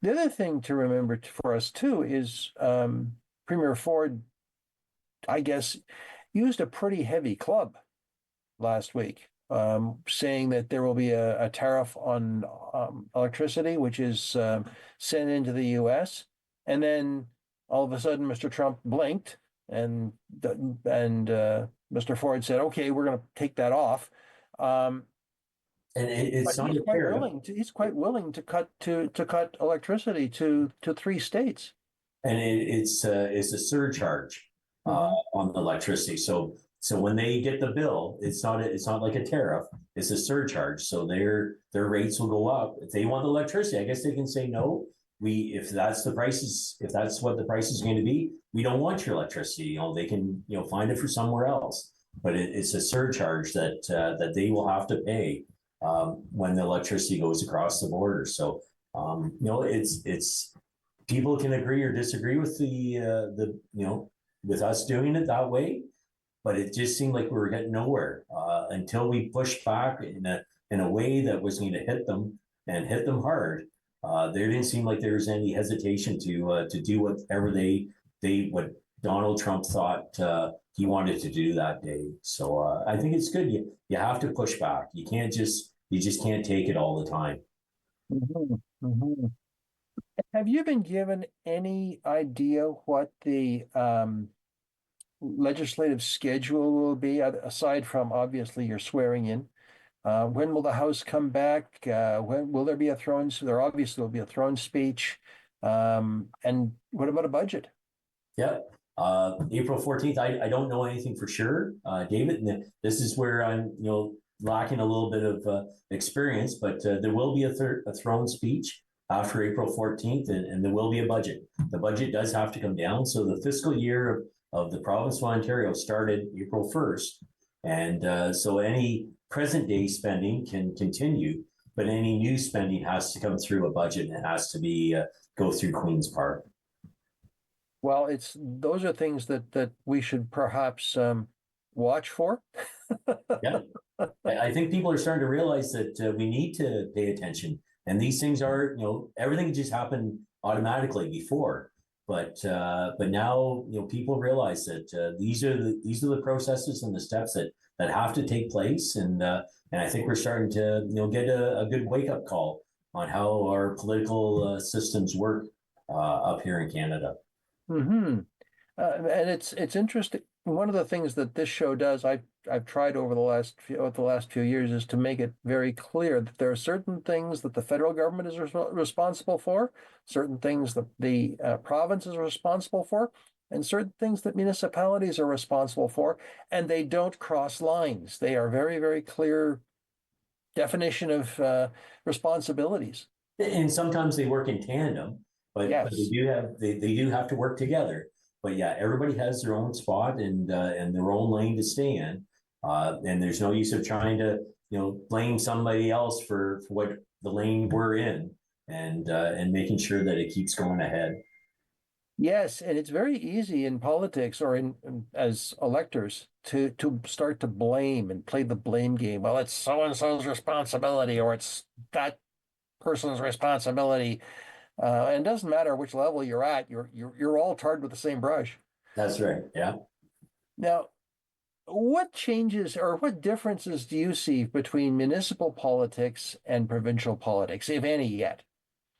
Speaker 2: The other thing to remember for us, too, is Premier Ford, I guess, used a pretty heavy club last week, saying that there will be a tariff on electricity, which is sent into the U.S. And then all of a sudden, Mr. Trump blinked and Mr. Ford said, okay, we're going to take that off.
Speaker 3: And
Speaker 2: But
Speaker 3: it's not
Speaker 2: he's
Speaker 3: a
Speaker 2: quite
Speaker 3: tariff.
Speaker 2: willing to, he's quite willing to cut electricity to 3 states.
Speaker 3: And it's a surcharge on the electricity. So when they get the bill, it's not like a tariff. It's a surcharge. So their rates will go up. If they want the electricity, I guess they can say no. If that's what the price is going to be, we don't want your electricity. They can find it for somewhere else. But it's a surcharge that they will have to pay when the electricity goes across the border. So it's people can agree or disagree with with us doing it that way, but it just seemed like we were getting nowhere until we pushed back in a way that was going to hit them and hit them hard. There didn't seem like there was any hesitation to do whatever what Donald Trump thought he wanted to do that day. So I think it's good. You have to push back. You just can't take it all the time.
Speaker 2: Mm-hmm. Mm-hmm. Have you been given any idea what the legislative schedule will be, aside from obviously your swearing in? When will the House come back? When will there be a throne? There obviously will be a throne speech. And what about a budget?
Speaker 3: Yeah. April 14th. I don't know anything for sure, David. And this is where I'm, lacking a little bit of experience, but there will be a throne speech after April 14th, and there will be a budget. The budget does have to come down. So the fiscal year of the province of Ontario started April 1st. And so any present day spending can continue, but any new spending has to come through a budget and it has to go through Queen's Park.
Speaker 2: Well, those are things that we should perhaps watch for.
Speaker 3: Yeah, I think people are starting to realize that we need to pay attention, and these things are, everything just happened automatically before, but now people realize that these are the processes and the steps that have to take place, and I think we're starting to get a good wake up call on how our political systems work up here in Canada.
Speaker 2: Mm-hmm. And it's interesting. One of the things that this show does, I've tried over the last few years, is to make it very clear that there are certain things that the federal government is responsible for, certain things that the province is responsible for, and certain things that municipalities are responsible for, and they don't cross lines. They are very, very clear definition of responsibilities.
Speaker 3: And sometimes they work in tandem, but
Speaker 2: Yes.
Speaker 3: they do have to work together. But yeah, everybody has their own spot and their own lane to stay in. And there's no use of trying to blame somebody else for what the lane we're in, and making sure that it keeps going ahead.
Speaker 2: Yes, and it's very easy in politics or as electors to start to blame and play the blame game. Well, it's so and so's responsibility, or it's that person's responsibility. And it doesn't matter which level you're at, you're all tarred with the same brush.
Speaker 3: That's right. Yeah.
Speaker 2: Now, what changes or what differences do you see between municipal politics and provincial politics, if any, yet?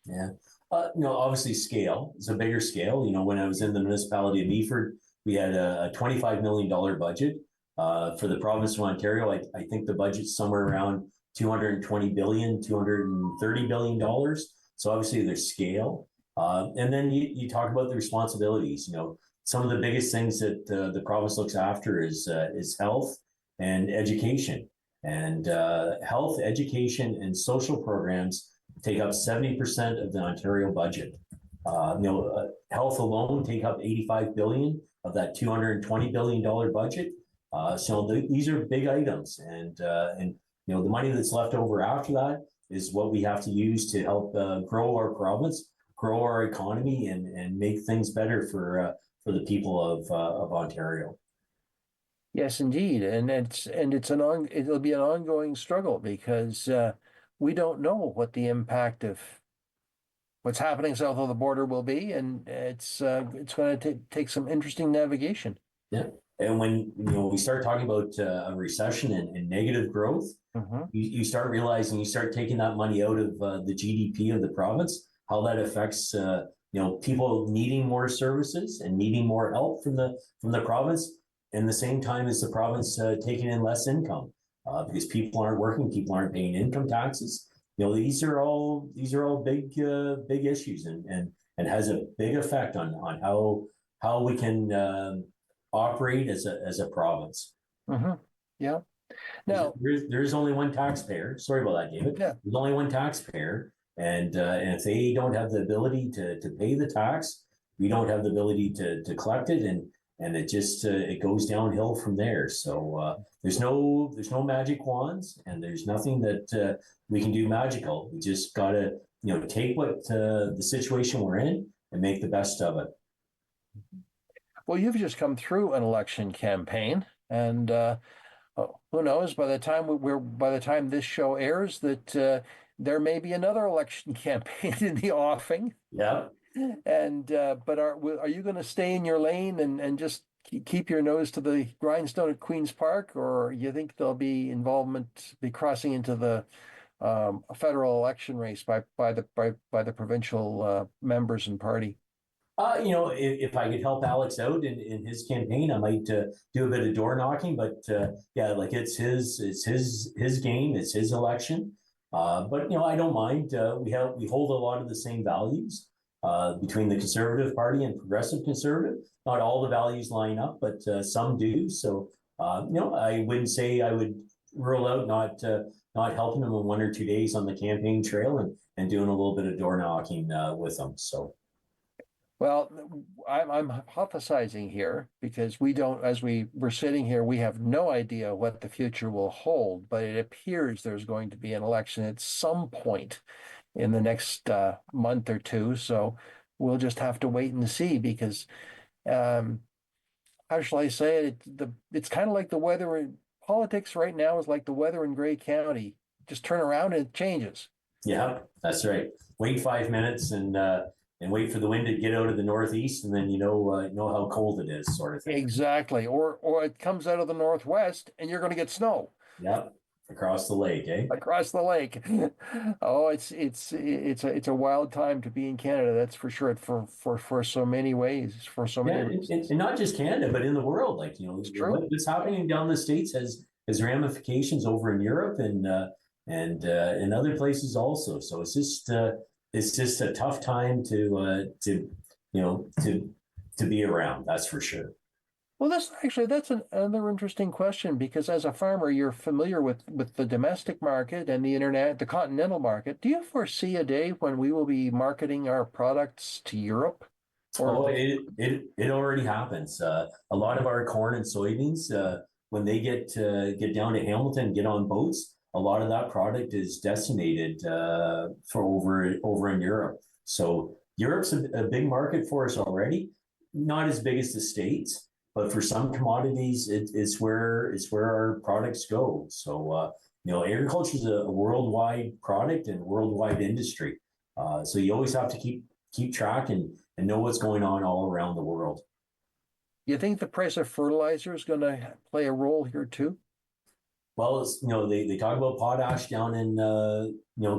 Speaker 3: Yeah. Obviously scale. It's a bigger scale. When I was in the municipality of Meaford, we had a $25 million budget. For the province of Ontario, I think the budget's somewhere around $220 billion, $230 billion. So obviously there's scale. And then you talk about the responsibilities. Some of the biggest things that the province looks after is health and education. And health, education, and social programs take up 70% of the Ontario budget. Health alone take up $85 billion of that $220 billion budget. So these are big items, and the money that's left over after that is what we have to use to help grow our province, grow our economy, and make things better for the people of Ontario.
Speaker 2: Yes, indeed, and it'll be an ongoing struggle because we don't know what the impact of what's happening south of the border will be, and it's going to take some interesting navigation.
Speaker 3: Yeah, and when we start talking about a recession and negative growth, you start realizing, you start taking that money out of the GDP of the province, how that affects people needing more services and needing more help from the province. in the same time as the province taking in less income because people aren't working, people aren't paying income taxes. These are all big issues, and has a big effect on how we can operate as a province.
Speaker 2: Mm-hmm. Yeah. Now,
Speaker 3: there's only one taxpayer. Sorry about that, David.
Speaker 2: Yeah.
Speaker 3: There's only one taxpayer, and if they don't have the ability to pay the tax, we don't have the ability to collect it, and it just it goes downhill from there. So there's no magic wands, and there's nothing that we can do magical. We just gotta take what the situation we're in and make the best of it.
Speaker 2: well, you've just come through an election campaign, and who knows? By the time this show airs, that there may be another election campaign in the offing.
Speaker 3: Yeah.
Speaker 2: And but are you going to stay in your lane and just keep your nose to the grindstone at Queen's Park, or you think there'll be crossing into the federal election race by the provincial members and party?
Speaker 3: If I could help Alex out in his campaign, I might do a bit of door knocking. But yeah, like it's his game, it's his election. But I don't mind. We hold a lot of the same values between the Conservative Party and Progressive Conservative. Not all the values line up, but some do. So I wouldn't say I would rule out not helping them in 1 or 2 days on the campaign trail and doing a little bit of door knocking with them. So.
Speaker 2: Well, I'm hypothesizing here because we don't, as we're sitting here, we have no idea what the future will hold, but it appears there's going to be an election at some point in the next month or two. So we'll just have to wait and see because, how shall I say it? It's kind of like the weather in politics right now is like the weather in Grey County. Just turn around and it changes.
Speaker 3: Yeah, that's right. Wait 5 minutes and wait for the wind to get out of the northeast, and then know how cold it is, sort of thing.
Speaker 2: Exactly. Or it comes out of the northwest, and you're going to get snow.
Speaker 3: Yep, across the lake, eh?
Speaker 2: Across the lake. Oh, it's a wild time to be in Canada. That's for sure. For so many ways, for so many reasons.
Speaker 3: And not just Canada, but in the world. Like
Speaker 2: it's true.
Speaker 3: What's happening down the States has ramifications over in Europe and in other places also. So it's just a tough time to be around. That's for sure.
Speaker 2: Well, that's another interesting question because as a farmer, you're familiar with the domestic market and the continental market. Do you foresee a day when we will be marketing our products to Europe?
Speaker 3: It already happens. A lot of our corn and soybeans, when they get down to Hamilton and get on boats, a lot of that product is decimated for over in Europe. So Europe's a big market for us already, not as big as the States, but for some commodities, it's where our products go. So agriculture is a worldwide product and worldwide industry. So you always have to keep track and know what's going on all around the world.
Speaker 2: You think the price of fertilizer is going to play a role here too?
Speaker 3: Well, they talk about potash down in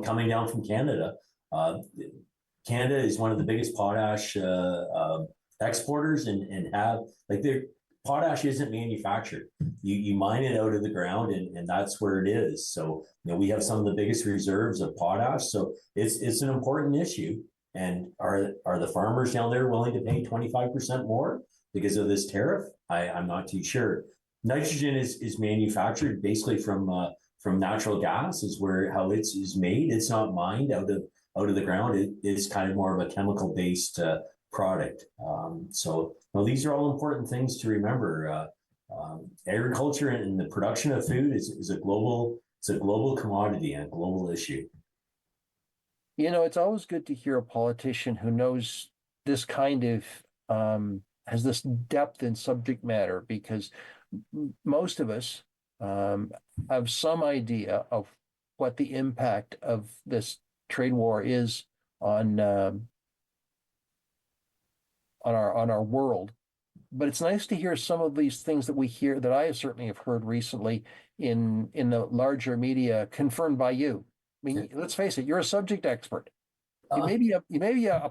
Speaker 3: coming down from Canada. Canada is one of the biggest potash exporters and have their potash isn't manufactured. You mine it out of the ground and that's where it is. So we have some of the biggest reserves of potash. So it's an important issue. And are the farmers down there willing to pay 25% more because of this tariff? I'm not too sure. Nitrogen is manufactured basically from natural gas is how it is made. It's not mined out of the ground. It is kind of more of a chemical based product. So these are all important things to remember. Agriculture and the production of food is a global commodity and a global issue.
Speaker 2: It's always good to hear a politician who knows this kind of has this depth in subject matter because most of us have some idea of what the impact of this trade war is on our world. But it's nice to hear some of these things that we hear that I certainly have heard recently in the larger media confirmed by you. I mean, let's face it, you're a subject expert. You may be a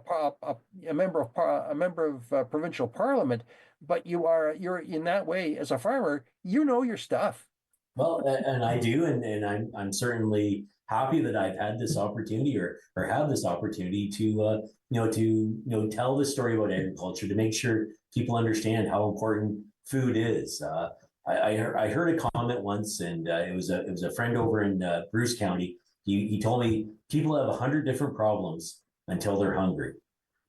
Speaker 2: member of provincial parliament, but you're in that way as a farmer. You know your stuff.
Speaker 3: Well, and I do, and I'm certainly happy that I've had this opportunity or have this opportunity to tell the story about agriculture, to make sure people understand how important food is. I heard a comment once, and it was a friend over in Bruce County. He told me people have 100 different problems until they're hungry,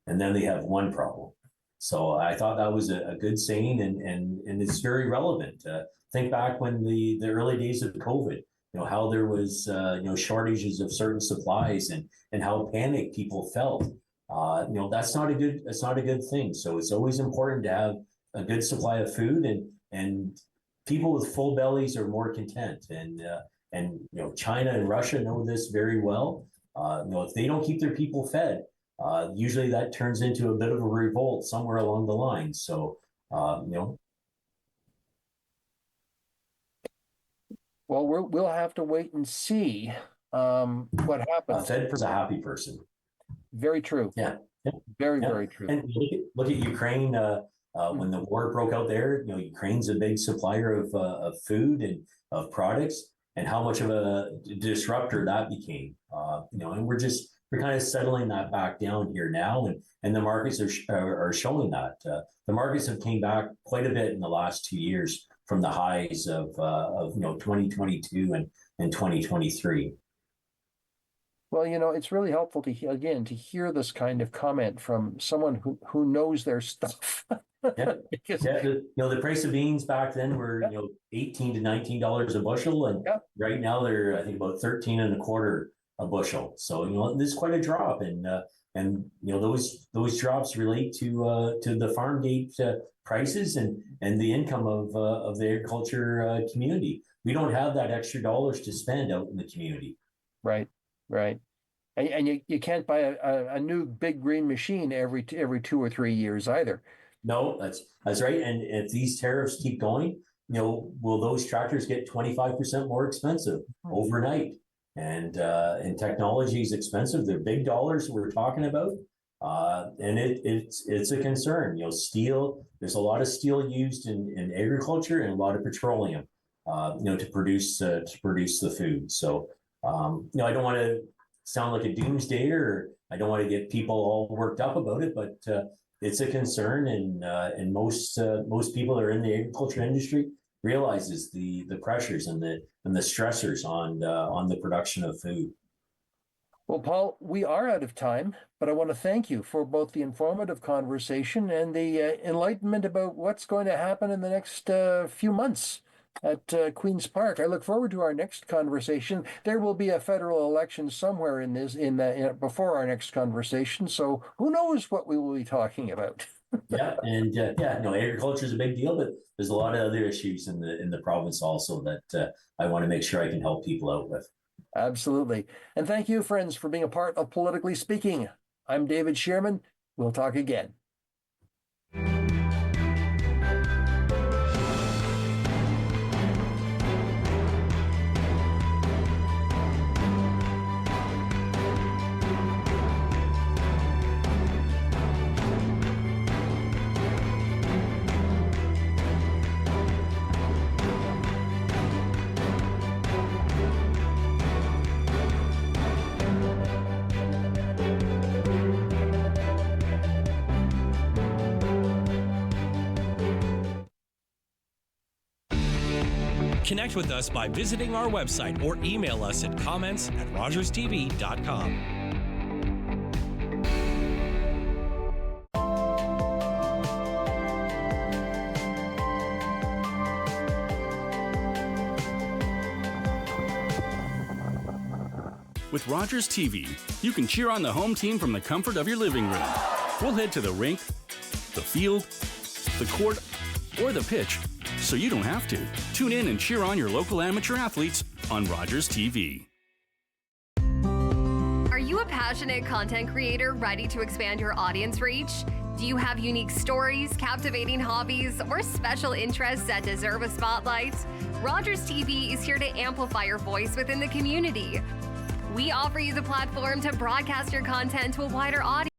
Speaker 3: and then they have one problem. So I thought that was a good saying, and it's very relevant. Think back when the early days of COVID, how there was shortages of certain supplies and how panicked people felt. That's not a good thing. So it's always important to have a good supply of food, and people with full bellies are more content. And China and Russia know this very well. If they don't keep their people fed, usually that turns into a bit of a revolt somewhere along the line. So
Speaker 2: Well, we'll have to wait and see what happens.
Speaker 3: A fed person's a happy person.
Speaker 2: Very true.
Speaker 3: Yeah.
Speaker 2: Very, very true.
Speaker 3: And look at Ukraine. When the war broke out there, Ukraine's a big supplier of food and of products, and how much of a disruptor that became. And we're kind of settling that back down here now, and the markets are showing that. The markets have came back quite a bit in the last 2 years from the highs of 2022 and 2023.
Speaker 2: Well, it's really helpful to hear this kind of comment from someone who knows their stuff.
Speaker 3: Yeah, because the price of beans back then were $18 to $19 a bushel, and right now they're I think about 13 and a quarter a bushel. So this is quite a drop, and those drops relate to the farm gate prices and the income of the agriculture community. We don't have that extra dollars to spend out in the community.
Speaker 2: Right. And you can't buy a new big green machine every 2 or 3 years either.
Speaker 3: No, that's right. And if these tariffs keep going, will those tractors get 25% more expensive overnight? And technology is expensive. They're big dollars we're talking about. And it's a concern. Steel, there's a lot of steel used in agriculture and a lot of petroleum, to produce the food. So, I don't want to sound like a doomsdayer, or I don't want to get people all worked up about it, but it's a concern, and most people that are in the agriculture industry realizes the pressures and the stressors on the production of food.
Speaker 2: Well, Paul, we are out of time, but I want to thank you for both the informative conversation and the enlightenment about what's going to happen in the next few months at Queen's Park. I look forward to our next conversation. There will be a federal election somewhere before our next conversation, so who knows what we will be talking about. Agriculture is a big deal, but there's a lot of other issues in the province also that I want to make sure I can help people out with. Absolutely. And thank you, friends, for being a part of Politically Speaking. I'm David Shearman. We'll talk again.
Speaker 1: Connect with us by visiting our website or email us at comments@rogerstv.com.
Speaker 6: With Rogers TV, you can cheer on the home team from the comfort of your living room. We'll head to the rink, the field, the court, or the pitch, so you don't have to. Tune in and cheer on your local amateur athletes on Rogers TV.
Speaker 7: Are you a passionate content creator ready to expand your audience reach? Do you have unique stories, captivating hobbies, or special interests that deserve a spotlight? Rogers TV is here to amplify your voice within the community. We offer you the platform to broadcast your content to a wider audience.